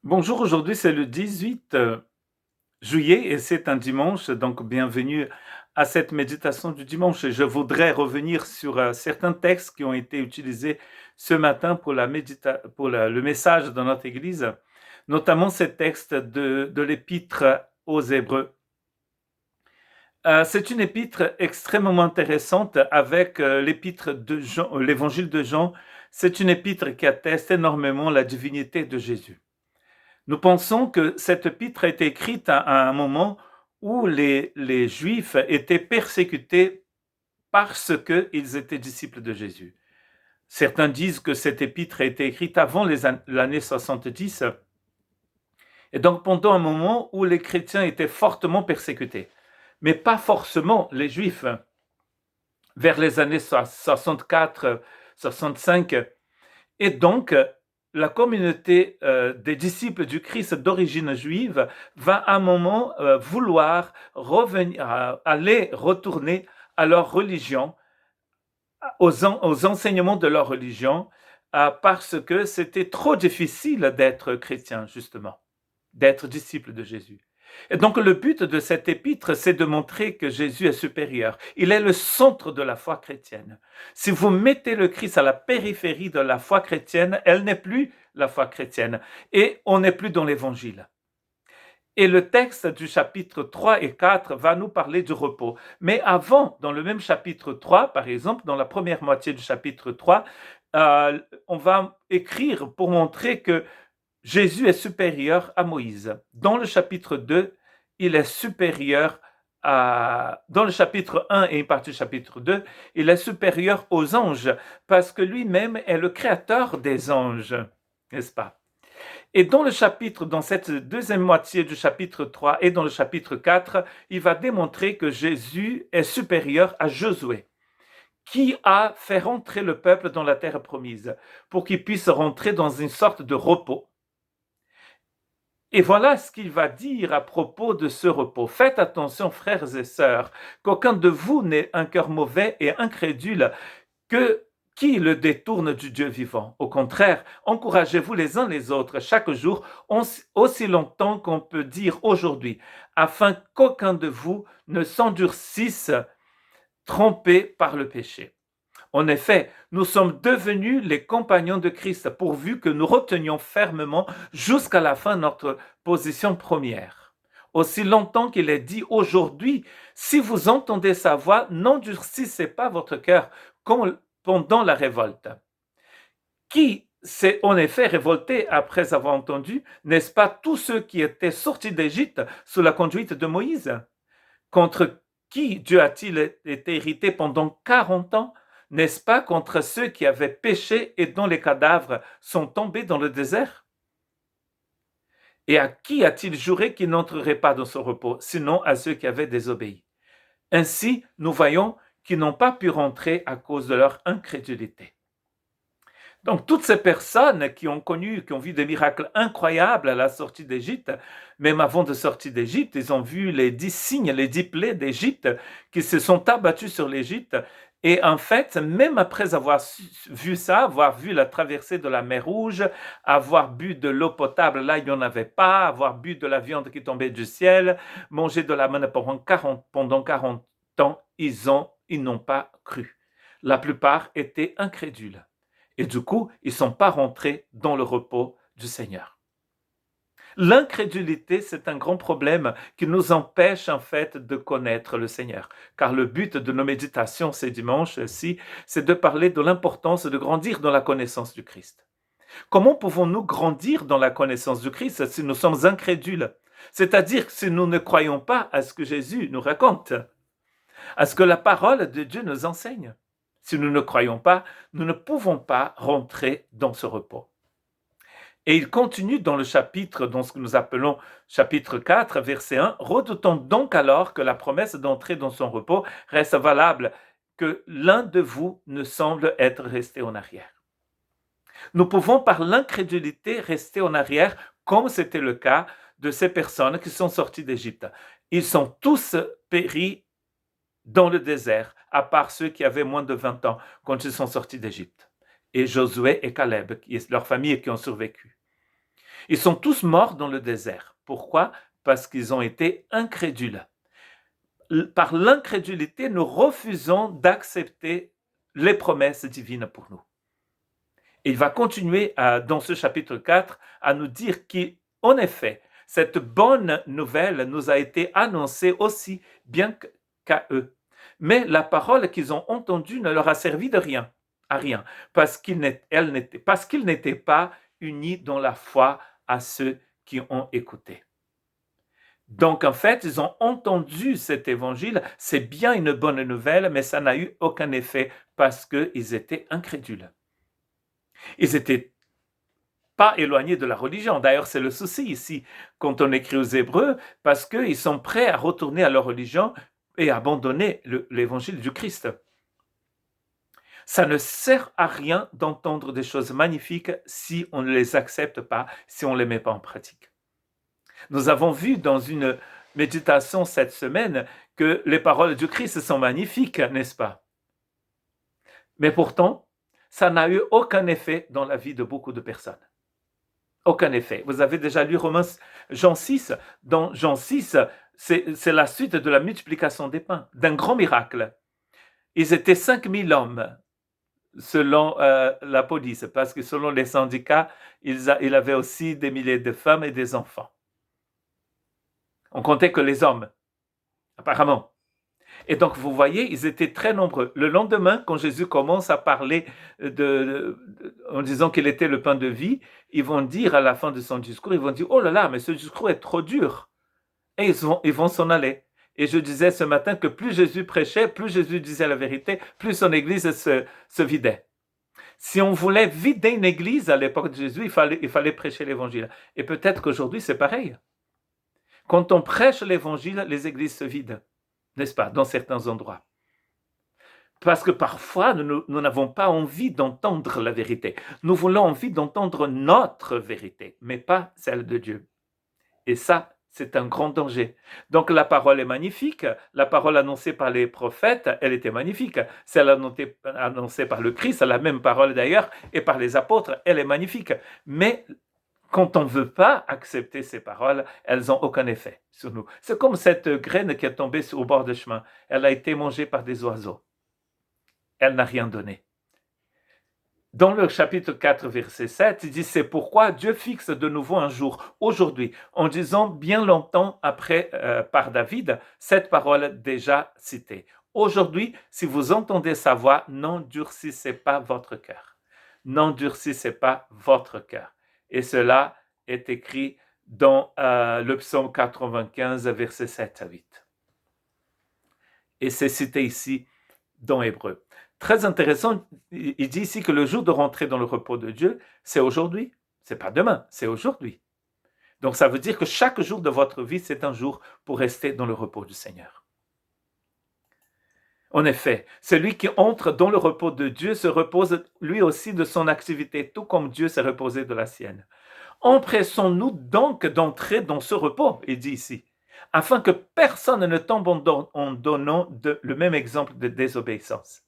Bonjour, aujourd'hui c'est le 18 juillet et c'est un dimanche, donc bienvenue à cette méditation du dimanche. Je voudrais revenir sur certains textes qui ont été utilisés ce matin pour, le message dans notre Église, notamment ces textes de l'épître aux Hébreux. C'est une épître extrêmement intéressante avec l'épître de Jean, l'évangile de Jean. C'est une épître qui atteste énormément la divinité de Jésus. Nous pensons que cette épître a été écrite à un moment où les Juifs étaient persécutés parce qu'ils étaient disciples de Jésus. Certains disent que cette épître a été écrite avant l'année 70, et donc pendant un moment où les chrétiens étaient fortement persécutés, mais pas forcément les Juifs. Vers les années 64, 65, et donc la communauté des disciples du Christ d'origine juive va à un moment vouloir aller retourner à leur religion, aux enseignements de leur religion, parce que c'était trop difficile d'être chrétien, justement, d'être disciple de Jésus. Et donc le but de cette épître, c'est de montrer que Jésus est supérieur. Il est le centre de la foi chrétienne. Si vous mettez le Christ à la périphérie de la foi chrétienne, elle n'est plus la foi chrétienne. Et on n'est plus dans l'évangile. Et le texte du chapitre 3 et 4 va nous parler du repos. Mais avant, dans le même chapitre 3, par exemple, dans la première moitié du chapitre 3, on va écrire pour montrer que Jésus est supérieur à Moïse. Dans le chapitre 2, il est supérieur dans le chapitre 1 et une partie du chapitre 2, il est supérieur aux anges parce que lui-même est le créateur des anges, n'est-ce pas? Et dans cette deuxième moitié du chapitre 3 et dans le chapitre 4, il va démontrer que Jésus est supérieur à Josué, qui a fait rentrer le peuple dans la terre promise pour qu'il puisse rentrer dans une sorte de repos. Et voilà ce qu'il va dire à propos de ce repos. Faites attention, frères et sœurs, qu'aucun de vous n'ait un cœur mauvais et incrédule, qui le détourne du Dieu vivant. Au contraire, encouragez-vous les uns les autres chaque jour, aussi longtemps qu'on peut dire aujourd'hui, afin qu'aucun de vous ne s'endurcisse, trompé par le péché. En effet, nous sommes devenus les compagnons de Christ pourvu que nous retenions fermement jusqu'à la fin notre position première. Aussi longtemps qu'il est dit aujourd'hui, si vous entendez sa voix, n'endurcissez pas votre cœur comme pendant la révolte. Qui s'est en effet révolté après avoir entendu, n'est-ce pas tous ceux qui étaient sortis d'Égypte sous la conduite de Moïse? Contre qui Dieu a-t-il été irrité pendant 40 ans? N'est-ce pas contre ceux qui avaient péché et dont les cadavres sont tombés dans le désert? Et à qui a-t-il juré qu'il n'entrerait pas dans son repos, sinon à ceux qui avaient désobéi? Ainsi, nous voyons qu'ils n'ont pas pu rentrer à cause de leur incrédulité. Donc, toutes ces personnes qui ont vu des miracles incroyables à la sortie d'Égypte, même avant de sortir d'Égypte, ils ont vu les 10 signes, les 10 plaies d'Égypte, qui se sont abattus sur l'Égypte. Et en fait, même après avoir vu ça, avoir vu la traversée de la mer Rouge, avoir bu de l'eau potable, là il n'y en avait pas, avoir bu de la viande qui tombait du ciel, mangé de la manne pendant 40 ans, ils n'ont pas cru. La plupart étaient incrédules. Et du coup, ils ne sont pas rentrés dans le repos du Seigneur. L'incrédulité, c'est un grand problème qui nous empêche en fait de connaître le Seigneur. Car le but de nos méditations ces dimanches-ci, c'est de parler de l'importance de grandir dans la connaissance du Christ. Comment pouvons-nous grandir dans la connaissance du Christ si nous sommes incrédules? C'est-à-dire si nous ne croyons pas à ce que Jésus nous raconte, à ce que la parole de Dieu nous enseigne. Si nous ne croyons pas, nous ne pouvons pas rentrer dans ce repos. Et il continue dans le chapitre, dans ce que nous appelons chapitre 4, verset 1, « Redoutons donc alors que la promesse d'entrer dans son repos reste valable, que l'un de vous ne semble être resté en arrière. » Nous pouvons par l'incrédulité rester en arrière, comme c'était le cas de ces personnes qui sont sorties d'Égypte. Ils sont tous péris dans le désert, à part ceux qui avaient moins de 20 ans quand ils sont sortis d'Égypte. Et Josué et Caleb, leur famille qui ont survécu. Ils sont tous morts dans le désert. Pourquoi? Parce qu'ils ont été incrédules. Par l'incrédulité, nous refusons d'accepter les promesses divines pour nous. Et il va continuer dans ce chapitre 4 à nous dire qu'en effet, cette bonne nouvelle nous a été annoncée aussi bien qu'à eux. Mais la parole qu'ils ont entendue ne leur a servi de rien, à rien, parce qu'ils n'étaient pas unis dans la foi à ceux qui ont écouté. Donc, en fait, ils ont entendu cet évangile, c'est bien une bonne nouvelle, mais ça n'a eu aucun effet parce qu'ils étaient incrédules. Ils n'étaient pas éloignés de la religion. D'ailleurs, c'est le souci ici, quand on écrit aux Hébreux, parce qu'ils sont prêts à retourner à leur religion et abandonner l'évangile du Christ. Ça ne sert à rien d'entendre des choses magnifiques si on ne les accepte pas, si on ne les met pas en pratique. Nous avons vu dans une méditation cette semaine que les paroles du Christ sont magnifiques, n'est-ce pas? Mais pourtant, ça n'a eu aucun effet dans la vie de beaucoup de personnes. Aucun effet. Vous avez déjà lu Jean 6. Dans Jean 6, c'est la suite de la multiplication des pains, d'un grand miracle. Ils étaient 5000 hommes, selon la police, parce que selon les syndicats, il avait aussi des milliers de femmes et des enfants. On comptait que les hommes, apparemment. Et donc, vous voyez, ils étaient très nombreux. Le lendemain, quand Jésus commence à parler en disant qu'il était le pain de vie, ils vont dire à la fin de son discours, ils vont dire, oh là là, mais ce discours est trop dur. Et ils vont s'en aller. Et je disais ce matin que plus Jésus prêchait, plus Jésus disait la vérité, plus son église se vidait. Si on voulait vider une église à l'époque de Jésus, il fallait prêcher l'évangile. Et peut-être qu'aujourd'hui, c'est pareil. Quand on prêche l'évangile, les églises se vident, n'est-ce pas, dans certains endroits. Parce que parfois, nous n'avons pas envie d'entendre la vérité. Nous voulons envie d'entendre notre vérité, mais pas celle de Dieu. Et ça, c'est un grand danger. Donc la parole est magnifique. La parole annoncée par les prophètes, elle était magnifique. Celle annoncée par le Christ, la même parole d'ailleurs, et par les apôtres, elle est magnifique. Mais quand on ne veut pas accepter ces paroles, elles n'ont aucun effet sur nous. C'est comme cette graine qui est tombée au bord du chemin. Elle a été mangée par des oiseaux. Elle n'a rien donné. Dans le chapitre 4, verset 7, il dit « C'est pourquoi Dieu fixe de nouveau un jour, aujourd'hui, en disant bien longtemps après par David, cette parole déjà citée. Aujourd'hui, si vous entendez sa voix, n'endurcissez pas votre cœur. N'endurcissez pas votre cœur. » Et cela est écrit dans le psaume 95, versets 7 à 8. Et c'est cité ici dans Hébreu. Très intéressant, il dit ici que le jour de rentrer dans le repos de Dieu, c'est aujourd'hui. C'est pas demain, c'est aujourd'hui. Donc ça veut dire que chaque jour de votre vie, c'est un jour pour rester dans le repos du Seigneur. En effet, celui qui entre dans le repos de Dieu se repose lui aussi de son activité, tout comme Dieu s'est reposé de la sienne. Empressons-nous donc d'entrer dans ce repos, il dit ici, afin que personne ne tombe en donnant le même exemple de désobéissance.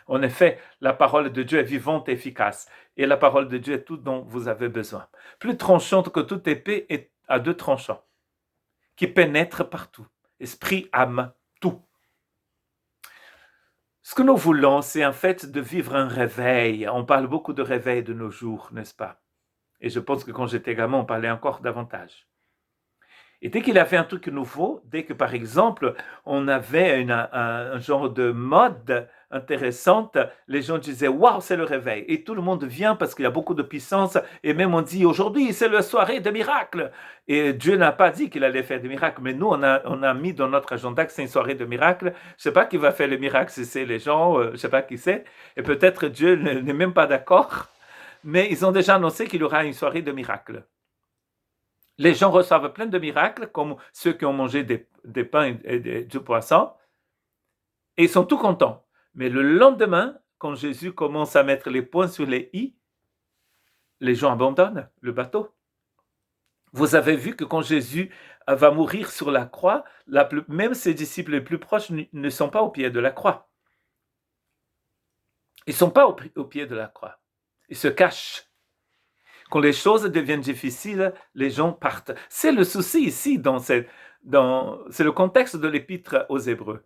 En effet, la parole de Dieu est vivante et efficace, et la parole de Dieu est tout dont vous avez besoin. Plus tranchante que toute épée est à deux tranchants, qui pénètre partout, esprit, âme, tout. Ce que nous voulons, c'est en fait de vivre un réveil. On parle beaucoup de réveil de nos jours, n'est-ce pas? Et je pense que quand j'étais gamin, on parlait encore davantage. Et dès qu'il y avait un truc nouveau, dès que par exemple on avait un genre de mode intéressante, les gens disaient waouh, c'est le réveil. Et tout le monde vient parce qu'il y a beaucoup de puissance. Et même on dit aujourd'hui c'est la soirée des miracles. Et Dieu n'a pas dit qu'il allait faire des miracles, mais nous on a mis dans notre agenda que c'est une soirée de miracles. Je ne sais pas qui va faire les miracles, si c'est les gens, je ne sais pas qui c'est. Et peut-être Dieu n'est même pas d'accord. Mais ils ont déjà annoncé qu'il y aura une soirée de miracles. Les gens reçoivent plein de miracles, comme ceux qui ont mangé des pains et du poisson, et ils sont tout contents. Mais le lendemain, quand Jésus commence à mettre les points sur les i, les gens abandonnent le bateau. Vous avez vu que quand Jésus va mourir sur la croix, même ses disciples les plus proches ne sont pas au pied de la croix. Ils ne sont pas au pied de la croix. Ils se cachent. Quand les choses deviennent difficiles, les gens partent. C'est le souci ici, c'est le contexte de l'épître aux Hébreux.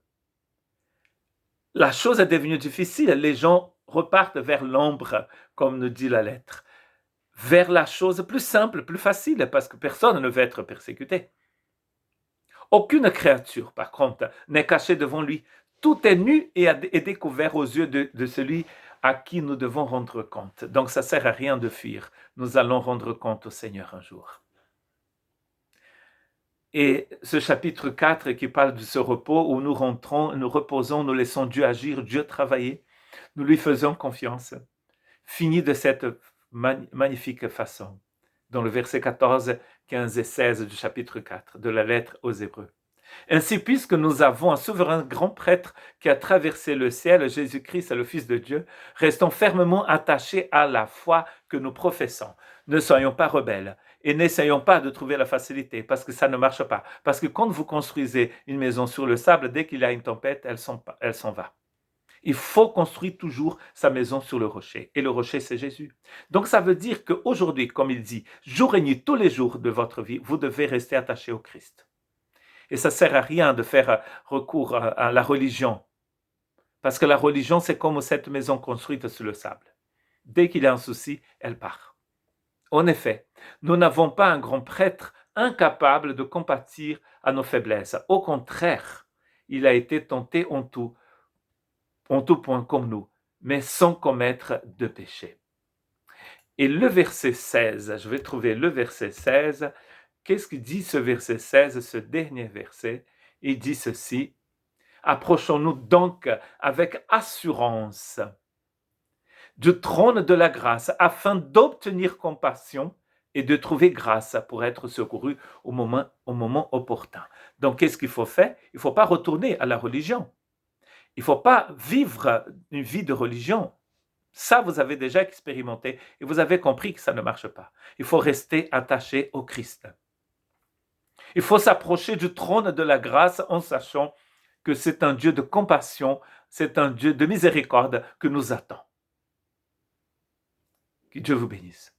La chose est devenue difficile, les gens repartent vers l'ombre, comme nous dit la lettre, vers la chose plus simple, plus facile, parce que personne ne veut être persécuté. Aucune créature, par contre, n'est cachée devant lui. Tout est nu et découvert aux yeux de celui à qui nous devons rendre compte. Donc ça ne sert à rien de fuir. Nous allons rendre compte au Seigneur un jour. Et ce chapitre 4 qui parle de ce repos où nous rentrons, nous reposons, nous laissons Dieu agir, Dieu travailler, nous lui faisons confiance, finit de cette magnifique façon, dans le verset 14, 15 et 16 du chapitre 4 de la lettre aux Hébreux. Ainsi, puisque nous avons un souverain grand prêtre qui a traversé le ciel, Jésus-Christ, le Fils de Dieu, restons fermement attachés à la foi que nous professons. Ne soyons pas rebelles et n'essayons pas de trouver la facilité parce que ça ne marche pas. Parce que quand vous construisez une maison sur le sable, dès qu'il y a une tempête, elle s'en va. Il faut construire toujours sa maison sur le rocher. Et le rocher, c'est Jésus. Donc ça veut dire qu'aujourd'hui, comme il dit, jour et nuit, tous les jours de votre vie, vous devez rester attaché au Christ. Et ça ne sert à rien de faire recours à la religion. Parce que la religion, c'est comme cette maison construite sur le sable. Dès qu'il y a un souci, elle part. En effet, nous n'avons pas un grand prêtre incapable de compatir à nos faiblesses. Au contraire, il a été tenté en tout point comme nous, mais sans commettre de péché. Et le verset 16, je vais trouver le verset 16. Qu'est-ce que dit ce verset 16, ce dernier verset? Il dit ceci: approchons-nous donc avec assurance du trône de la grâce afin d'obtenir compassion et de trouver grâce pour être secouru au moment opportun. Donc, qu'est-ce qu'il faut faire? Il ne faut pas retourner à la religion. Il ne faut pas vivre une vie de religion. Ça, vous avez déjà expérimenté et vous avez compris que ça ne marche pas. Il faut rester attaché au Christ. Il faut s'approcher du trône de la grâce en sachant que c'est un Dieu de compassion, c'est un Dieu de miséricorde que nous attend. Que Dieu vous bénisse.